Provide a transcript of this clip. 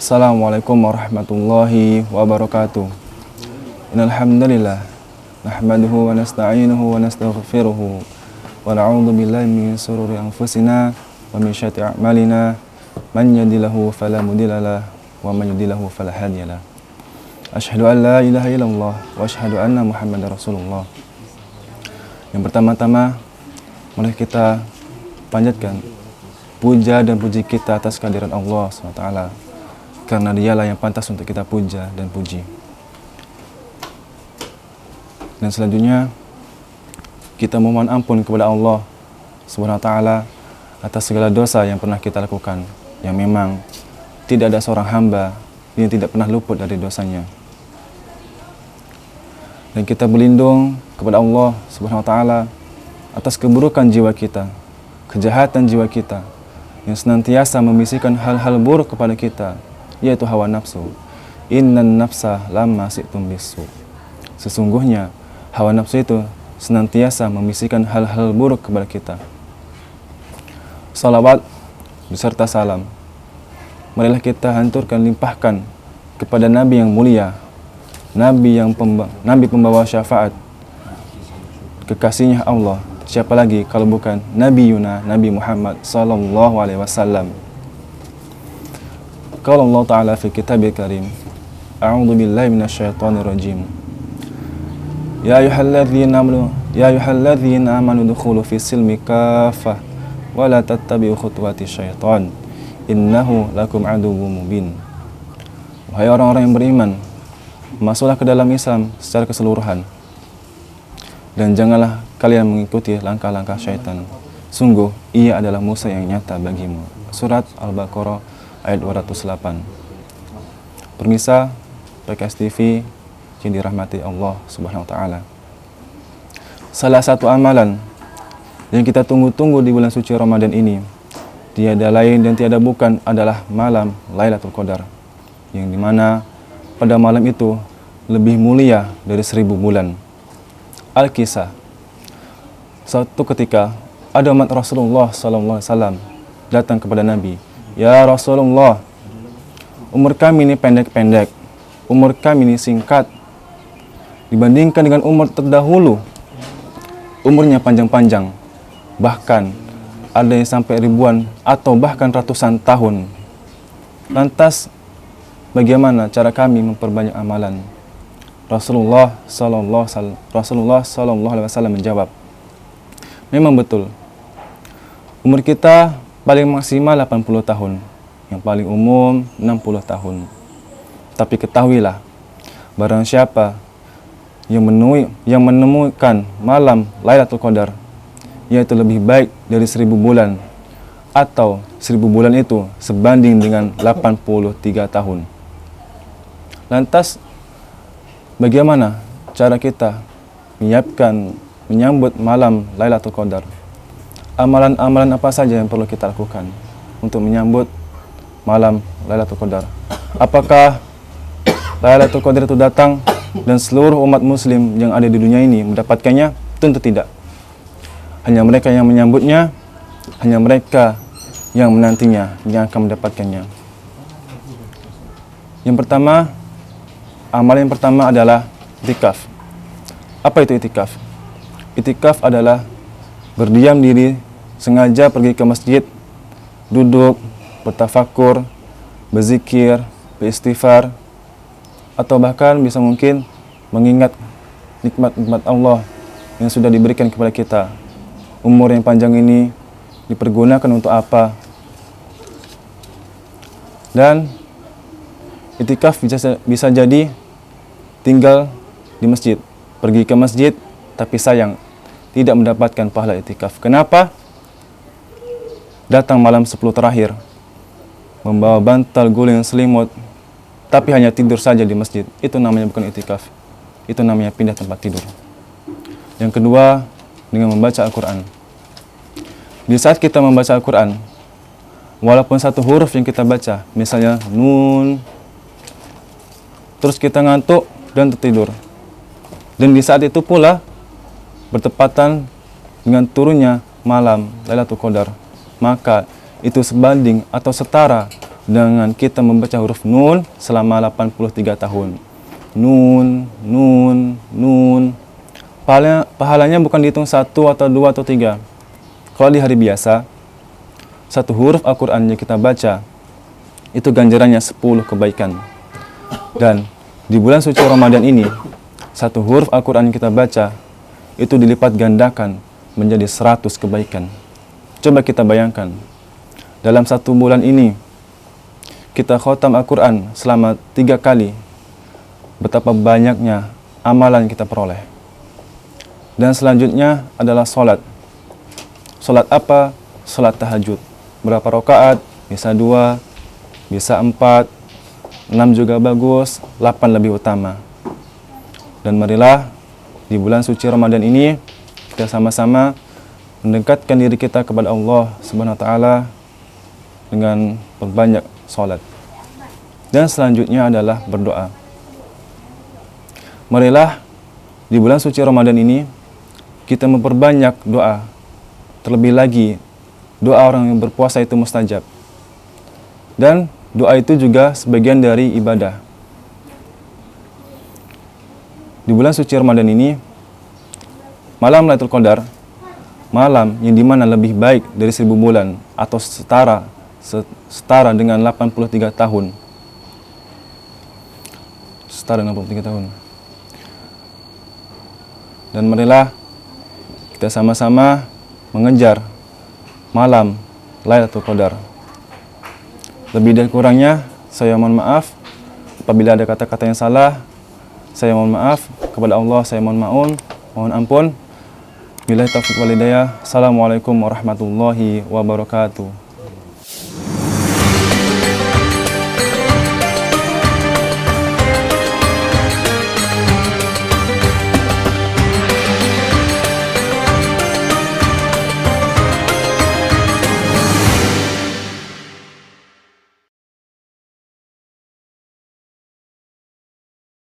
Assalamualaikum warahmatullahi wabarakatuh. Innal hamdalillah nahmaduhu wa nasta'inuhu wa nastaghfiruhu wa na'udzu billahi min shururi anfusina wa min syarri a'malina man yahdihillahu fala mudhillalah wa man yudhlilhu fala hadiyalah. Asyhadu an la ilaha illallah wa asyhadu anna Muhammadar Rasulullah. Yang pertama-tama mari kita panjatkan puja dan puji kita atas kehadiran Allah SWT, karena dialah yang pantas untuk kita puja dan puji. Dan selanjutnya kita memohon ampun kepada Allah SWT atas segala dosa yang pernah kita lakukan, yang memang tidak ada seorang hamba yang tidak pernah luput dari dosanya. Dan kita berlindung kepada Allah SWT atas keburukan jiwa kita, kejahatan jiwa kita, yang senantiasa membisikkan hal-hal buruk kepada kita, yaitu hawa nafsu. Innan nafsa lamma si'tum bisu. Sesungguhnya hawa nafsu itu senantiasa membisikkan hal-hal buruk kepada kita. Salawat beserta salam marilah kita hancurkan, limpahkan kepada Nabi yang mulia, Nabi pembawa syafaat, kekasihnya Allah. Siapa lagi kalau bukan Nabi Yuna, Nabi Muhammad sallallahu alaihi wasallam. Qala Allah Ta'ala fi kitabil karim, a'udzu billahi minasyaitonir rajim. Ya ayyuhalladzina amanu dukhulu fi silmi kaffah wa la tattabi'u khutuwati syaitan innahu lakum aduwwum mubin. Wahai orang-orang yang beriman, masuklah ke dalam Islam secara keseluruhan, dan janganlah kalian mengikuti langkah-langkah syaitan. Sungguh ia adalah musuh yang nyata bagimu. Surat Al-Baqarah ayat 208. Pemirsa PKS TV yang dirahmati Allah Subhanahu wa taala. Salah satu amalan yang kita tunggu-tunggu di bulan suci Ramadan ini tiada lain dan tiada bukan adalah malam Lailatul Qadar, yang dimana pada malam itu lebih mulia dari 1000 bulan. Al-Kisah, suatu ketika ada umat Rasulullah SAW datang kepada Nabi. Ya Rasulullah, umur kami ini pendek-pendek, umur kami ini singkat dibandingkan dengan umur terdahulu, umurnya panjang-panjang, bahkan ada yang sampai ribuan atau bahkan ratusan tahun. Lantas bagaimana cara kami memperbanyak amalan? Rasulullah Sallallahu Alaihi Wasallam menjawab, memang betul, umur kita paling maksimal 80 tahun, yang paling umum 60 tahun. Tapi ketahuilah, barang siapa yang menemukan malam Lailatul Qadar, yaitu lebih baik dari 1000 bulan, atau 1000 bulan itu sebanding dengan 83 tahun. Lantas bagaimana cara kita menyambut malam Lailatul Qadar? Amalan-amalan apa saja yang perlu kita lakukan untuk menyambut malam Lailatul Qadar? Apakah Lailatul Qadar itu datang dan seluruh umat muslim yang ada di dunia ini mendapatkannya? Tentu tidak. Hanya mereka yang menyambutnya, hanya mereka yang menantinya yang akan mendapatkannya. Yang pertama, amalan yang pertama adalah itikaf. Apa itu itikaf? Itikaf adalah berdiam diri, sengaja pergi ke masjid, duduk, bertafakur, berzikir, beristighfar, atau bahkan bisa mungkin mengingat nikmat-nikmat Allah yang sudah diberikan kepada kita. Umur yang panjang ini dipergunakan untuk apa? Dan itikaf bisa jadi tinggal di masjid, pergi ke masjid, tapi sayang tidak mendapatkan pahala itikaf. Kenapa? Datang malam 10 terakhir, membawa bantal guling selimut, tapi hanya tidur saja di masjid. Itu namanya bukan itikaf, itu namanya pindah tempat tidur. Yang kedua, dengan membaca Al-Quran. Di saat kita membaca Al-Quran, walaupun satu huruf yang kita baca, misalnya nun, terus kita ngantuk dan tertidur, dan di saat itu pula bertepatan dengan turunnya malam Lailatul Qadar, maka itu sebanding atau setara dengan kita membaca huruf nun selama 83 tahun. Nun, nun, nun. Pahalanya bukan dihitung 1 atau 2 atau 3. Kalau di hari biasa, satu huruf Al-Quran yang kita baca, itu ganjarannya 10 kebaikan. Dan di bulan suci Ramadan ini, satu huruf Al-Quran yang kita baca, itu dilipat gandakan menjadi 100 kebaikan. Coba kita bayangkan, dalam satu bulan ini, kita khotam Al-Quran selama 3 kali, betapa banyaknya amalan kita peroleh. Dan selanjutnya adalah sholat. Sholat apa? Sholat tahajud. Berapa rakaat? Bisa 2, bisa 4, 6 juga bagus, 8 lebih utama. Dan marilah di bulan suci Ramadan ini kita sama-sama mendekatkan diri kita kepada Allah Subhanahu wa taala dengan berbanyak sholat. Dan selanjutnya adalah berdoa. Marilah di bulan suci Ramadan ini kita memperbanyak doa. Terlebih lagi doa orang yang berpuasa itu mustajab. Dan doa itu juga sebagian dari ibadah. Di bulan suci Ramadan ini, malam Lailatul Qadar, malam yang dimana lebih baik dari 1000 bulan atau setara dengan 83 tahun. Setara dengan 83 tahun. Dan marilah kita sama-sama mengejar malam Lailatul Qadar. Lebih dan kurangnya, saya mohon maaf. Apabila ada kata-kata yang salah, saya mohon maaf. Kepada Allah, saya mohon ampun. Billahi taufiq wal hidayah. Assalamualaikum warahmatullahi wabarakatuh.